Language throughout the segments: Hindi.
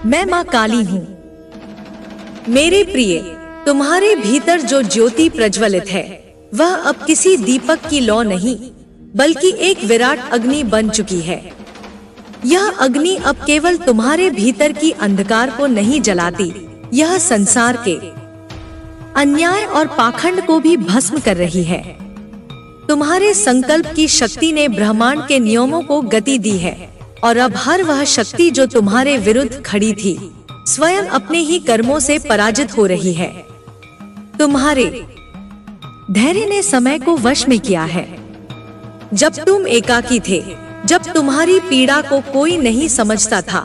मैं माँ काली हूँ। मेरे प्रिय, तुम्हारे भीतर जो ज्योति प्रज्वलित है वह अब किसी दीपक की लौ नहीं बल्कि एक विराट अग्नि बन चुकी है। यह अग्नि अब केवल तुम्हारे भीतर की अंधकार को नहीं जलाती, यह संसार के अन्याय और पाखंड को भी भस्म कर रही है। तुम्हारे संकल्प की शक्ति ने ब्रह्मांड के नियमों को गति दी है और अब हर वह शक्ति जो तुम्हारे विरुद्ध खड़ी थी स्वयं अपने ही कर्मों से पराजित हो रही है। तुम्हारे धैर्य ने समय को वश में किया है। जब तुम एकाकी थे, जब तुम्हारी पीड़ा को कोई नहीं समझता था,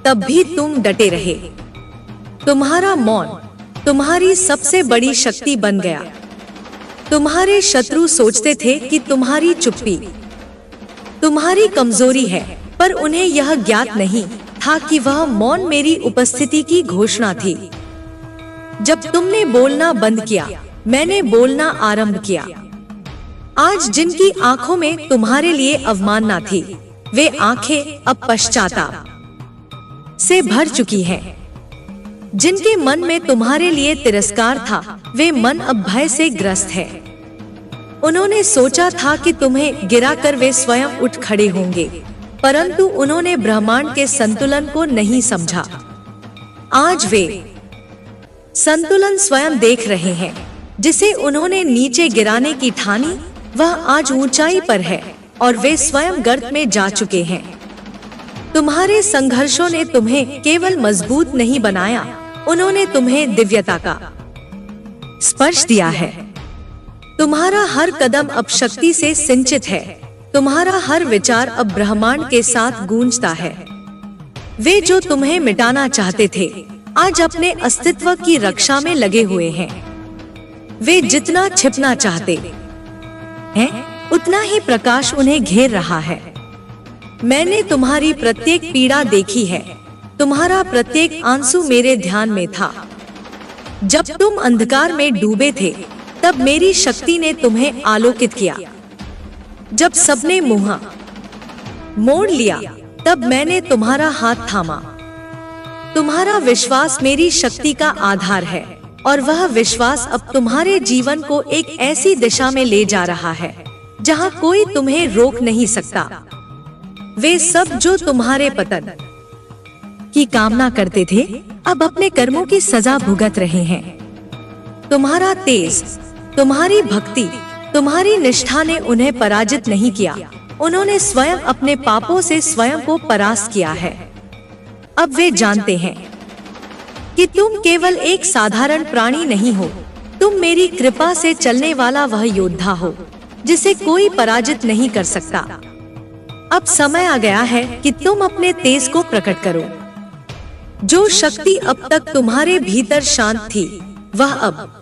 तब भी तुम डटे रहे। तुम्हारा मौन तुम्हारी सबसे बड़ी शक्ति बन गया। तुम्हारे शत्रु सोचते थे कि तुम्हारी चुप्पी तुम्हारी कमजोरी है, पर उन्हें यह ज्ञात नहीं था कि वह मौन मेरी उपस्थिति की घोषणा थी। जब तुमने बोलना बंद किया, मैंने बोलना आरंभ किया। आज जिनकी आंखों में तुम्हारे लिए अवमानना थी, वे आंखें अब पश्चाताप से भर चुकी हैं। जिनके मन में तुम्हारे लिए तिरस्कार था, वे मन अब भय से ग्रस्त है। उन्होंने सोचा था कि तुम्हें गिराकर वे स्वयं उठ खड़े होंगे, परंतु उन्होंने ब्रह्मांड के संतुलन को नहीं समझा। आज वे संतुलन स्वयं देख रहे हैं। जिसे उन्होंने नीचे गिराने की ठानी, वह आज ऊंचाई पर है और वे स्वयं गर्त में जा चुके हैं। तुम्हारे संघर्षों ने तुम्हें केवल मजबूत नहीं बनाया, उन्होंने तुम्हें दिव्यता का स्पर्श दिया है। तुम्हारा हर कदम अब शक्ति से सिंचित है। तुम्हारा हर विचार अब ब्रह्मांड के साथ गूंजता है। वे जो तुम्हें मिटाना चाहते थे, आज अपने अस्तित्व की रक्षा में लगे हुए हैं। वे जितना छिपना चाहते हैं, उतना ही प्रकाश उन्हें घेर रहा है। मैंने तुम्हारी प्रत्येक पीड़ा देखी है। तुम्हारा प्रत्येक आंसू मेरे ध्यान में था। जब तुम अंधकार में डूबे थे, तब मेरी शक्ति ने तुम्हें आलोकित किया। जब सबने मुंह मोड़ लिया, तब मैंने तुम्हारा हाथ थामा। तुम्हारा विश्वास मेरी शक्ति का आधार है और वह विश्वास अब तुम्हारे जीवन को एक ऐसी दिशा में ले जा रहा है जहां कोई तुम्हें रोक नहीं सकता। वे सब जो तुम्हारे पतन की कामना करते थे, अब अपने कर्मों की सजा भुगत रहे हैं। तुम्हारा तेज, तुम्हारी भक्ति, तुम्हारी निष्ठा ने उन्हें पराजित नहीं किया। उन्होंने स्वयं अपने पापों से स्वयं को परास्त किया है। अब वे जानते हैं कि तुम केवल एक साधारण प्राणी नहीं हो, तुम मेरी कृपा से चलने वाला वह योद्धा हो जिसे कोई पराजित नहीं कर सकता। अब समय आ गया है कि तुम अपने तेज को प्रकट करो। जो शक्ति अब तक तुम्हारे भीतर शांत थी, वह अब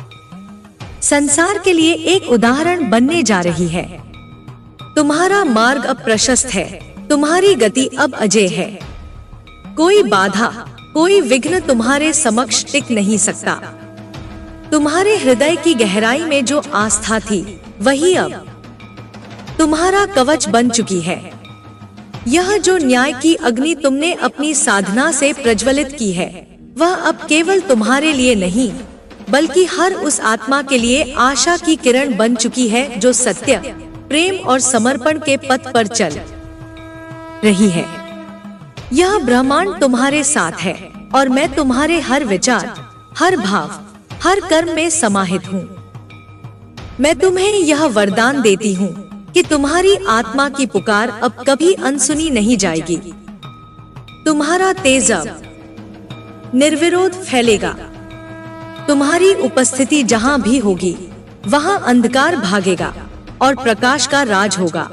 संसार के लिए एक उदाहरण बनने जा रही है। तुम्हारा मार्ग अब प्रशस्त है, तुम्हारी गति अब अजय है। कोई बाधा, कोई विघ्न तुम्हारे समक्ष टिक नहीं सकता। तुम्हारे हृदय की गहराई में जो आस्था थी, वही अब तुम्हारा कवच बन चुकी है। यह जो न्याय की अग्नि तुमने अपनी साधना से प्रज्वलित की है, वह अब केवल तुम्हारे लिए नहीं, बल्कि हर उस आत्मा के लिए आशा की किरण बन चुकी है जो सत्य, प्रेम और समर्पण के पथ पर चल रही है। यह ब्रह्मांड तुम्हारे साथ है और मैं तुम्हारे हर विचार, हर भाव, हर कर्म में समाहित हूँ। मैं तुम्हें यह वरदान देती हूँ कि तुम्हारी आत्मा की पुकार अब कभी अनसुनी नहीं जाएगी। तुम्हारा तेज अब निर्विरोध फैलेगा। तुम्हारी उपस्थिति जहाँ भी होगी, वहाँ अंधकार भागेगा और प्रकाश का राज होगा।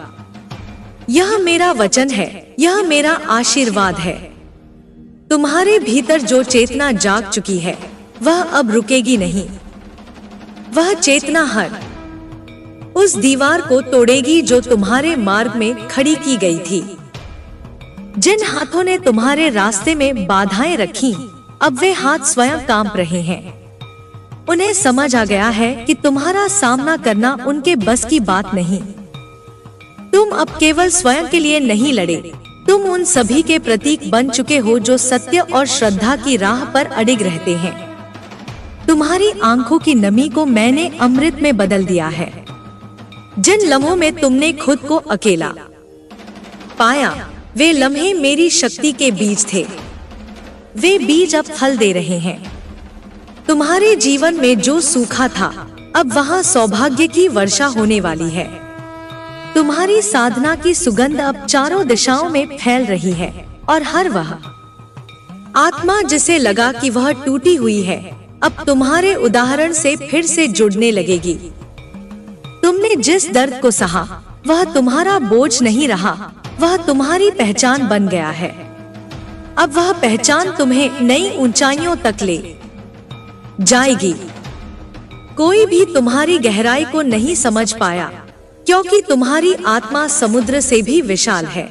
यह मेरा वचन है, यह मेरा आशीर्वाद है। तुम्हारे भीतर जो चेतना जाग चुकी है, वह अब रुकेगी नहीं। वह चेतना हर उस दीवार को तोड़ेगी जो तुम्हारे मार्ग में खड़ी की गई थी। जिन हाथों ने तुम्हारे रास्ते में बाधाएं रखी, अब वे हाथ स्वयं कांप रहे हैं। उन्हें समझ आ गया है कि तुम्हारा सामना करना उनके बस की बात नहीं। तुम अब केवल स्वयं के लिए नहीं लड़े, तुम उन सभी के प्रतीक बन चुके हो जो सत्य और श्रद्धा की राह पर अडिग रहते हैं। तुम्हारी आंखों की नमी को मैंने अमृत में बदल दिया है। जिन लम्हों में तुमने खुद को अकेला पाया, वे लम्हे मेरी शक्ति के बीज थे। वे बीज अब फल दे रहे हैं। तुम्हारे जीवन में जो सूखा था, अब वहाँ सौभाग्य की वर्षा होने वाली है। तुम्हारी साधना की सुगंध अब चारों दिशाओं में फैल रही है और हर वह आत्मा जिसे लगा कि वह टूटी हुई है, अब तुम्हारे उदाहरण से फिर से जुड़ने लगेगी। तुमने जिस दर्द को सहा, वह तुम्हारा बोझ नहीं रहा, वह तुम्हारी पहचान बन गया है। अब वह पहचान तुम्हें नई ऊंचाइयों तक ले जाएगी। कोई भी तुम्हारी गहराई को नहीं समझ पाया, क्योंकि तुम्हारी आत्मा समुद्र से भी विशाल है।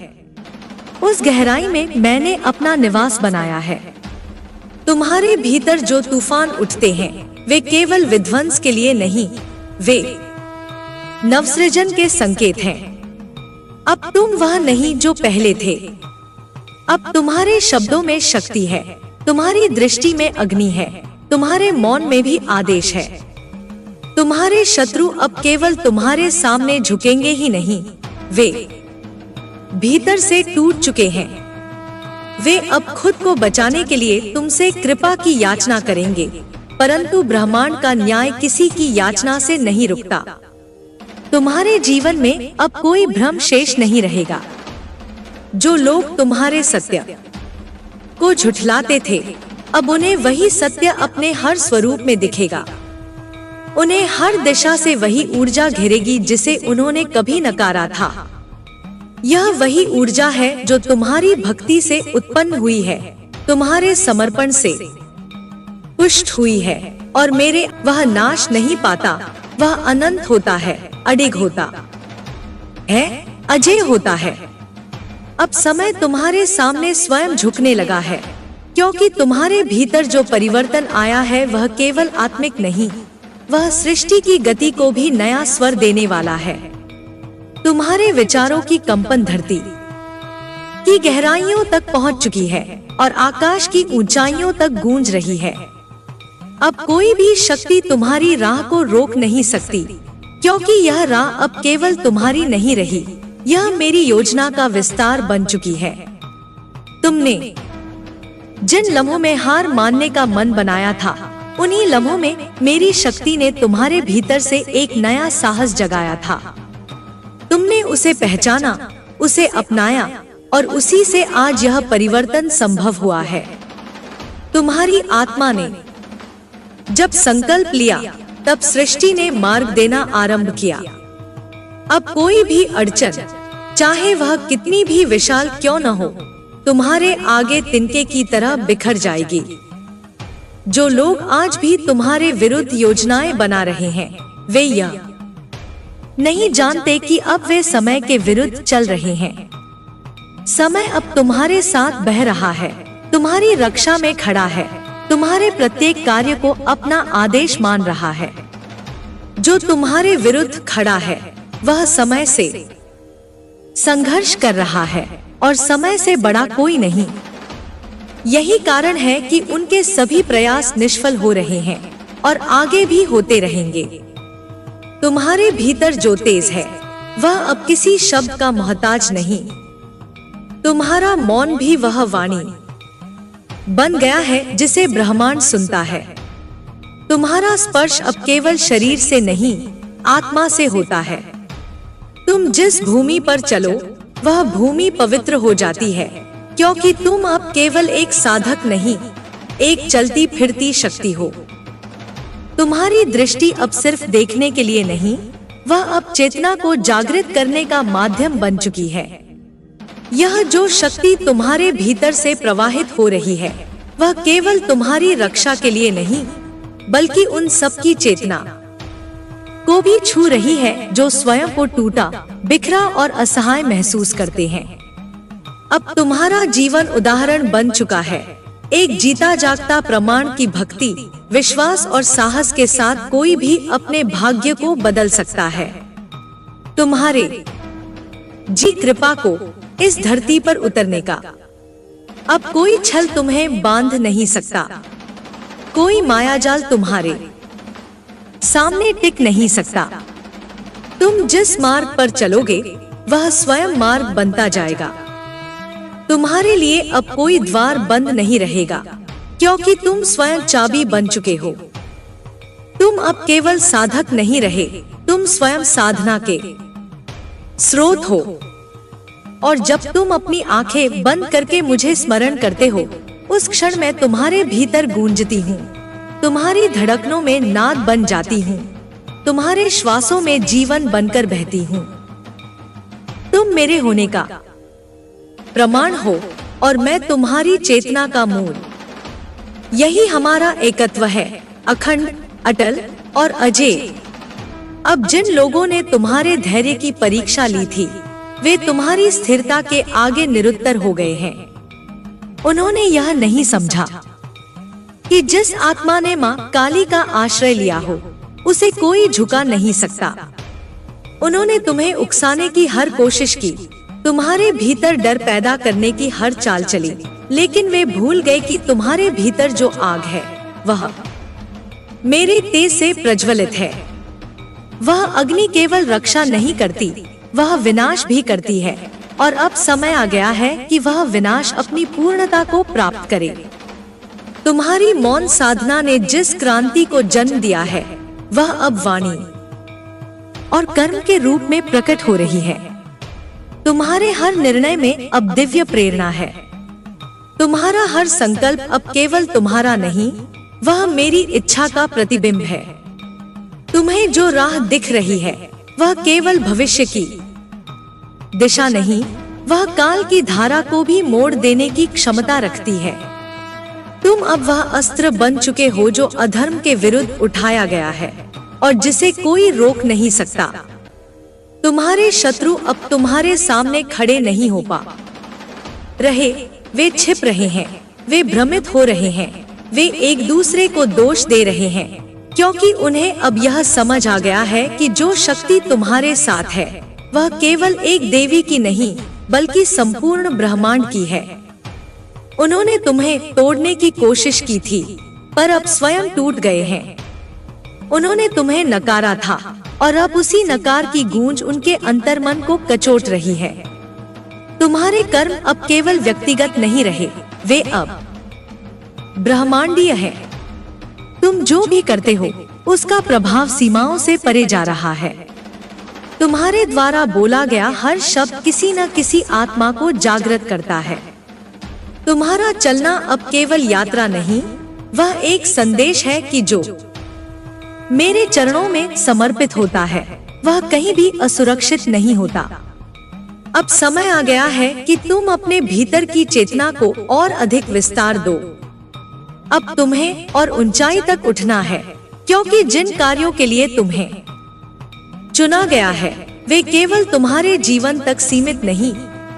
उस गहराई में मैंने अपना निवास बनाया है। तुम्हारे भीतर जो तूफान उठते हैं, वे केवल विध्वंस के लिए नहीं, वे नवसृजन के संकेत हैं। अब तुम वह नहीं जो पहले थे। अब तुम्हारे शब्दों में शक्ति है, तुम्हारी दृष्टि में अग्नि है, तुम्हारे मौन में भी आदेश है। तुम्हारे शत्रु अब केवल तुम्हारे सामने झुकेंगे ही नहीं, वे भीतर से टूट चुके हैं। वे अब खुद को बचाने के लिए तुमसे कृपा की याचना करेंगे, परंतु ब्रह्मांड का न्याय किसी की याचना से नहीं रुकता। तुम्हारे जीवन में अब कोई भ्रम शेष नहीं रहेगा। जो लोग तुम्हारे सत्य को झुठलाते थे, अब उन्हें वही सत्य अपने हर स्वरूप में दिखेगा। उन्हें हर दिशा से वही ऊर्जा घेरेगी जिसे उन्होंने कभी नकारा था। यह वही ऊर्जा है जो तुम्हारी भक्ति से उत्पन्न हुई है, तुम्हारे समर्पण से पुष्ट हुई है। और मेरे वह नाश नहीं पाता, वह अनंत होता है, अडिग होता है, अजय होता है। अब समय तुम्हारे सामने स्वयं झुकने लगा है, क्योंकि तुम्हारे भीतर जो परिवर्तन आया है वह केवल आत्मिक नहीं, वह सृष्टि की गति को भी नया स्वर देने वाला है। तुम्हारे विचारों की कंपन धरती की गहराइयों तक पहुंच चुकी है और आकाश की ऊंचाइयों तक गूंज रही है। अब कोई भी शक्ति तुम्हारी राह को रोक नहीं सकती, क्योंकि यह राह अब केवल तुम्हारी नहीं रही, यह मेरी योजना का विस्तार बन चुकी है। तुमने जिन लम्हों में हार मानने का मन बनाया था, उन्हीं लम्हों में मेरी शक्ति ने तुम्हारे भीतर से एक नया साहस जगाया था। तुमने उसे पहचाना, उसे अपनाया और उसी से आज यह परिवर्तन संभव हुआ है। तुम्हारी आत्मा ने जब संकल्प लिया, तब सृष्टि ने मार्ग देना आरंभ किया। अब कोई भी अड़चन, चाहे वह कितनी भी विशाल क्यों न हो, तुम्हारे आगे तिनके की तरह बिखर जाएगी। जो लोग आज भी तुम्हारे विरुद्ध योजनाएं बना रहे हैं, वे यह नहीं जानते कि अब वे समय के विरुद्ध चल रहे हैं। समय अब तुम्हारे साथ बह रहा है, तुम्हारी रक्षा में खड़ा है, तुम्हारे प्रत्येक कार्य को अपना आदेश मान रहा है। जो तुम्हारे विरुद्ध खड़ा है, वह समय से संघर्ष कर रहा है और समय से बड़ा कोई नहीं। यही कारण है कि उनके सभी प्रयास निष्फल हो रहे हैं और आगे भी होते रहेंगे। तुम्हारे भीतर जो तेज है, वह अब किसी शब्द का मोहताज नहीं। तुम्हारा मौन भी वह वाणी बन गया है जिसे ब्रह्मांड सुनता है। तुम्हारा स्पर्श अब केवल शरीर से नहीं, आत्मा से होता है। तुम जिस भूमि पर चलो, वह भूमि पवित्र हो जाती है, क्योंकि तुम अब केवल एक साधक नहीं, एक चलती फिरती शक्ति हो। तुम्हारी दृष्टि अब सिर्फ देखने के लिए नहीं, वह अब चेतना को जागृत करने का माध्यम बन चुकी है। यह जो शक्ति तुम्हारे भीतर से प्रवाहित हो रही है, वह केवल तुम्हारी रक्षा के लिए नहीं, बल्कि उन सबकी चेतना को भी छू रही है जो स्वयं को टूटा, बिखरा और असहाय महसूस करते हैं। अब तुम्हारा जीवन उदाहरण बन चुका है, एक जीता जागता प्रमाण की भक्ति, विश्वास और साहस के साथ कोई भी अपने भाग्य को बदल सकता है। तुम्हारे जी कृपा को इस धरती पर उतरने का। अब कोई छल तुम्हें बांध नहीं सकता, कोई मायाजाल तुम्हारे सामने टिक नहीं सकता। तुम जिस मार्ग पर चलोगे वह स्वयं मार्ग बनता जाएगा। तुम्हारे लिए अब कोई द्वार बंद नहीं रहेगा, क्योंकि तुम स्वयं चाबी बन चुके हो। तुम अब केवल साधक नहीं रहे, तुम स्वयं साधना के स्रोत हो। और जब तुम अपनी आंखें बंद करके मुझे स्मरण करते हो, उस क्षण मैं तुम्हारे भीतर गूंजती हूँ, तुम्हारी धड़कनों में नाद बन जाती हूँ, तुम्हारे श्वासों में जीवन बनकर बहती हूँ। तुम मेरे होने का प्रमाण हो और मैं तुम्हारी चेतना का मूल। यही हमारा एकत्व है, अखंड, अटल और अजेय। अब जिन लोगों ने तुम्हारे धैर्य की परीक्षा ली थी, वे तुम्हारी स्थिरता के आगे निरुत्तर हो गए हैं। उन्होंने यह नहीं समझा कि जिस आत्मा ने मां काली का आश्रय लिया हो, उसे कोई झुका नहीं सकता। उन्होंने तुम्हें उकसाने की हर कोशिश की, तुम्हारे भीतर डर पैदा करने की हर चाल चली, लेकिन वे भूल गए कि तुम्हारे भीतर जो आग है वह मेरे तेज से प्रज्वलित है। वह अग्नि केवल रक्षा नहीं करती, वह विनाश भी करती है। और अब समय आ गया है कि वह विनाश अपनी पूर्णता को प्राप्त करे। तुम्हारी मौन साधना ने जिस क्रांति को जन्म दिया है, वह अब वाणी और कर्म के रूप में प्रकट हो रही है। तुम्हारे हर निर्णय में अब दिव्य प्रेरणा है। तुम्हारा हर संकल्प अब केवल तुम्हारा नहीं, वह मेरी इच्छा का प्रतिबिंब है। तुम्हें जो राह दिख रही है, वह केवल भविष्य की दिशा नहीं, वह काल की धारा को भी मोड़ देने की क्षमता रखती है। तुम अब वह अस्त्र बन चुके हो जो अधर्म के विरुद्ध उठाया गया है और जिसे कोई रोक नहीं सकता। तुम्हारे शत्रु अब तुम्हारे सामने खड़े नहीं हो पा रहे, वे छिप रहे हैं, वे भ्रमित हो रहे हैं, वे एक दूसरे को दोष दे रहे हैं, क्योंकि उन्हें अब यह समझ आ गया है कि जो शक्ति तुम्हारे साथ है, वह केवल एक देवी की नहीं, बल्कि संपूर्ण ब्रह्मांड की है। उन्होंने तुम्हें तोड़ने की कोशिश की थी, पर अब स्वयं टूट गए हैं। उन्होंने तुम्हें नकारा था और अब उसी नकार की गूंज उनके अंतर्मन को कचोट रही है। तुम्हारे कर्म अब केवल व्यक्तिगत नहीं रहे, वे अब ब्रह्मांडीय हैं। तुम जो भी करते हो, उसका प्रभाव सीमाओं से परे जा रहा है। तुम्हारे द्वारा बोला गया हर शब्द किसी न किसी आत्मा को जागृत करता है। तुम्हारा चलना अब केवल यात्रा नहीं, वह एक संदेश है कि जो मेरे चरणों में समर्पित होता है, वह कहीं भी असुरक्षित नहीं होता। अब समय आ गया है कि तुम अपने भीतर की चेतना को और अधिक विस्तार दो। अब तुम्हें और ऊंचाई तक उठना है, क्योंकि जिन कार्यों के लिए तुम्हें चुना गया है, वे केवल तुम्हारे जीवन तक सीमित नहीं,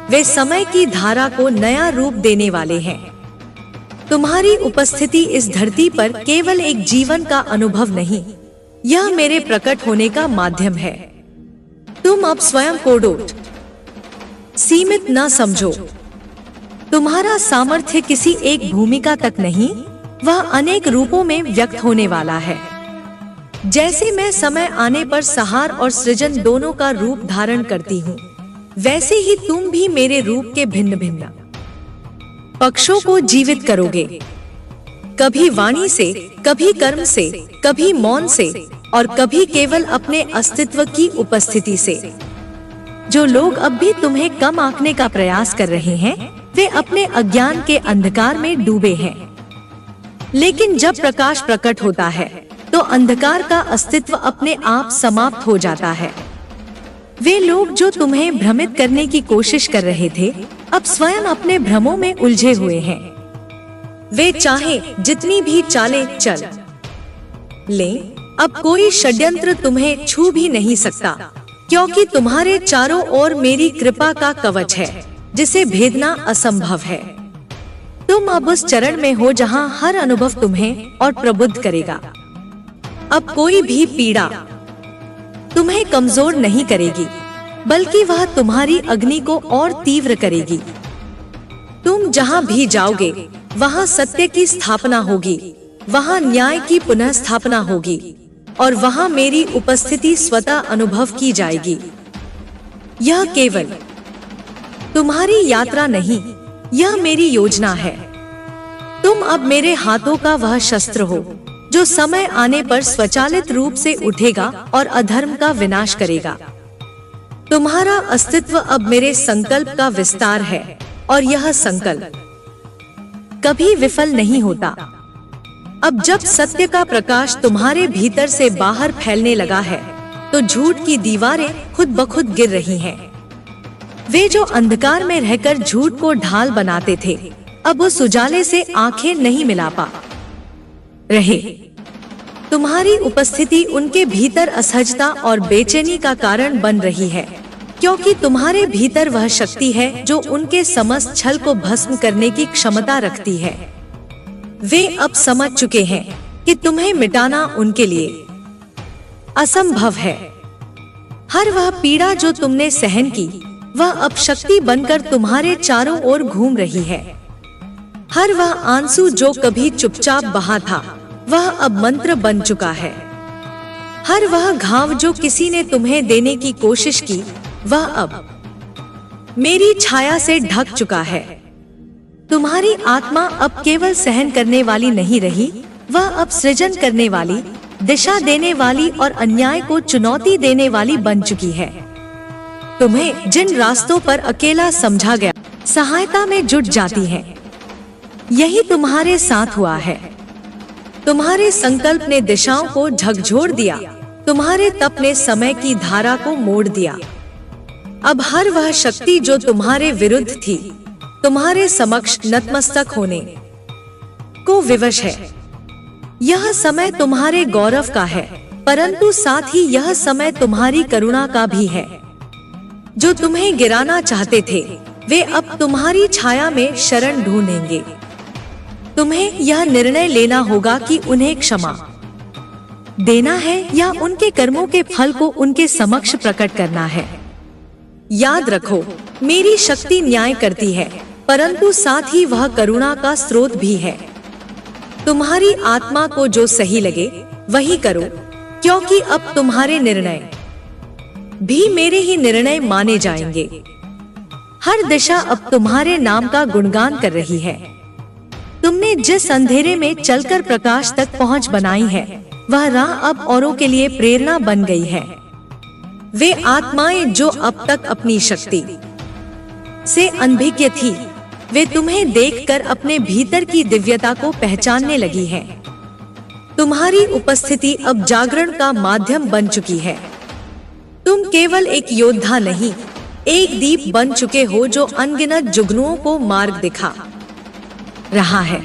वे समय की धारा को नया रूप देने वाले हैं। तुम्हारी उपस्थिति इस धरती पर केवल एक जीवन का अनुभव नहीं, यह मेरे प्रकट होने का माध्यम है। तुम अब स्वयं को डोट सीमित न समझो। तुम्हारा सामर्थ्य किसी एक भूमिका तक नहीं, वह अनेक रूपों में व्यक्त होने वाला है। जैसे मैं समय आने पर संहार और सृजन दोनों का रूप धारण करती हूँ, वैसे ही तुम भी मेरे रूप के भिन्न भिन्न पक्षों को जीवित करोगे। कभी वाणी से, कभी कर्म से, कभी मौन से और कभी केवल अपने अस्तित्व की उपस्थिति से। जो लोग अब भी तुम्हें कम आंकने का प्रयास कर रहे हैं, वे अपने अज्ञान के अंधकार में डूबे हैं। लेकिन जब प्रकाश प्रकट होता है, तो अंधकार का अस्तित्व अपने आप समाप्त हो जाता है। वे लोग जो तुम्हें भ्रमित करने की कोशिश कर रहे थे, अब स्वयं अपने भ्रमों में उलझे हुए हैं। वे चाहे जितनी भी चालें चल लें, अब कोई षड्यंत्र तुम्हें छू भी नहीं सकता, क्योंकि तुम्हारे चारों ओर मेरी कृपा का कवच है, जिसे भेदना असंभव है। तुम अब उस चरण में हो जहां हर अनुभव तुम्हें और प्रबुद्ध करेगा। अब कोई भी पीड़ा तुम्हें कमजोर नहीं करेगी। बल्कि वह तुम्हारी अग्नि को और तीव्र करेगी। तुम जहाँ भी जाओगे वहाँ सत्य की स्थापना होगी, वहाँ न्याय की पुनः स्थापना होगी और वहाँ मेरी उपस्थिति स्वतः अनुभव की जाएगी। यह केवल तुम्हारी यात्रा नहीं, यह मेरी योजना है। तुम अब मेरे हाथों का वह शस्त्र हो जो समय आने पर स्वचालित रूप से उठेगा और अधर्म का विनाश करेगा। तुम्हारा अस्तित्व अब मेरे संकल्प का विस्तार है और यह संकल्प कभी विफल नहीं होता। अब जब सत्य का प्रकाश तुम्हारे भीतर से बाहर फैलने लगा है तो झूठ की दीवारें खुद ब खुद गिर रही हैं। वे जो अंधकार में रहकर झूठ को ढाल बनाते थे अब उस उजाले से आंखें नहीं मिला पा रहे। तुम्हारी उपस्थिति उनके भीतर असहजता और बेचैनी का कारण बन रही है, क्योंकि तुम्हारे भीतर वह शक्ति है जो उनके समस्त छल को भस्म करने की क्षमता रखती है। वे अब समझ चुके हैं कि तुम्हें मिटाना उनके लिए असंभव है। हर वह पीड़ा जो तुमने सहन की वह अब शक्ति बनकर तुम्हारे चारों ओर घूम रही है। हर वह आंसू जो कभी चुपचाप बहा था वह अब मंत्र बन चुका है। हर वह घाव जो किसी ने तुम्हें देने की कोशिश की वह अब मेरी छाया से ढक चुका है। तुम्हारी आत्मा अब केवल सहन करने वाली नहीं रही, वह अब सृजन करने वाली, दिशा देने वाली और अन्याय को चुनौती देने वाली बन चुकी है। तुम्हें जिन रास्तों पर अकेला समझा गया सहायता में जुट जाती है। यही तुम्हारे साथ हुआ है। तुम्हारे संकल्प ने दिशाओं को झकझोर दिया, तुम्हारे तप ने समय की धारा को मोड़ दिया। अब हर वह शक्ति जो तुम्हारे विरुद्ध थी तुम्हारे समक्ष नतमस्तक होने को विवश है। यह समय तुम्हारे गौरव का है, परंतु साथ ही यह समय तुम्हारी करुणा का भी है। जो तुम्हें गिराना चाहते थे वे अब तुम्हारी छाया में शरण ढूंढेंगे। तुम्हें यह निर्णय लेना होगा कि उन्हें क्षमा देना है या उनके कर्मों के फल को उनके समक्ष प्रकट करना है। याद रखो, मेरी शक्ति न्याय करती है, परंतु साथ ही वह करुणा का स्रोत भी है। तुम्हारी आत्मा को जो सही लगे वही करो, क्योंकि अब तुम्हारे निर्णय भी मेरे ही निर्णय माने जाएंगे। हर दिशा अब तुम्हारे नाम का गुणगान कर रही है। तुमने जिस अंधेरे में चलकर प्रकाश तक पहुंच बनाई है वह राह अब औरों के लिए प्रेरणा बन गई है। वे आत्माएं जो अब तक अपनी शक्ति से अनभिज्ञ थी वे तुम्हें देखकर अपने भीतर की दिव्यता को पहचानने लगी हैं। तुम्हारी उपस्थिति अब जागरण का माध्यम बन चुकी है। तुम केवल एक योद्धा नहीं, एक दीप बन चुके हो जो अनगिनत जुगनुओं को मार्ग दिखा रहा है।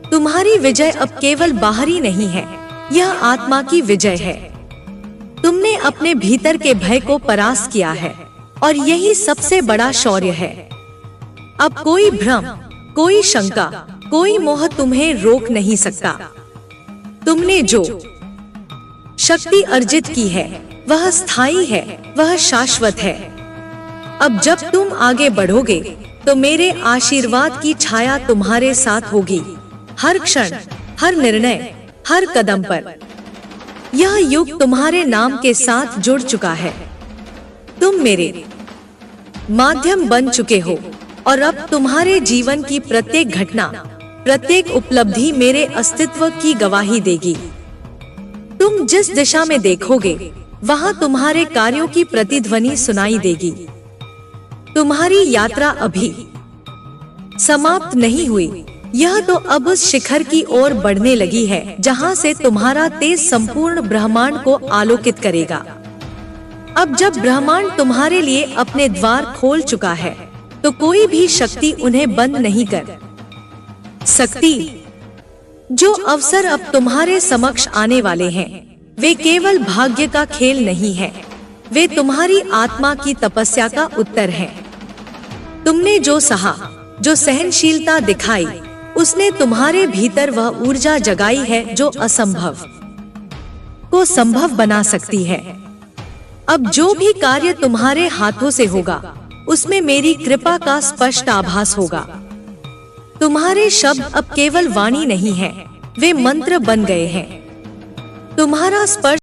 तुम्हारी विजय अब केवल बाहरी नहीं है, यह आत्मा की विजय है। तुमने अपने भीतर के भय को परास्त किया है और यही सबसे बड़ा शौर्य है। अब कोई भ्रम, कोई शंका, कोई मोह तुम्हें रोक नहीं सकता। तुमने जो शक्ति अर्जित की है वह स्थायी है, वह शाश्वत है। अब जब तुम आगे बढ़ोगे तो मेरे आशीर्वाद की छाया तुम्हारे साथ होगी, हर क्षण, हर निर्णय, हर कदम पर। यह युग तुम्हारे नाम के साथ जुड़ चुका है। तुम मेरे माध्यम बन चुके हो और अब तुम्हारे जीवन की प्रत्येक घटना, प्रत्येक उपलब्धि मेरे अस्तित्व की गवाही देगी। तुम जिस दिशा में देखोगे वहां तुम्हारे कार्यों की प्रतिध्वनि सुनाई देगी। तुम्हारी यात्रा अभी समाप्त नहीं हुई, यह तो अब उस शिखर की ओर बढ़ने लगी है जहां से तुम्हारा तेज संपूर्ण ब्रह्मांड को आलोकित करेगा। अब जब ब्रह्मांड तुम्हारे लिए अपने द्वार खोल चुका है तो कोई भी शक्ति उन्हें बंद नहीं कर सकती। जो अवसर अब तुम्हारे समक्ष आने वाले हैं वे केवल भाग्य का खेल नहीं है, वे तुम्हारी आत्मा की तपस्या का उत्तर हैं। तुमने जो सहा, जो सहनशीलता दिखाई, उसने तुम्हारे भीतर वह ऊर्जा जगाई है जो असंभव को संभव बना सकती है। अब जो भी कार्य तुम्हारे हाथों से होगा उसमें मेरी कृपा का स्पष्ट आभास होगा। तुम्हारे शब्द अब केवल वाणी नहीं है, वे मंत्र बन गए हैं। तुम्हारा स्पर्श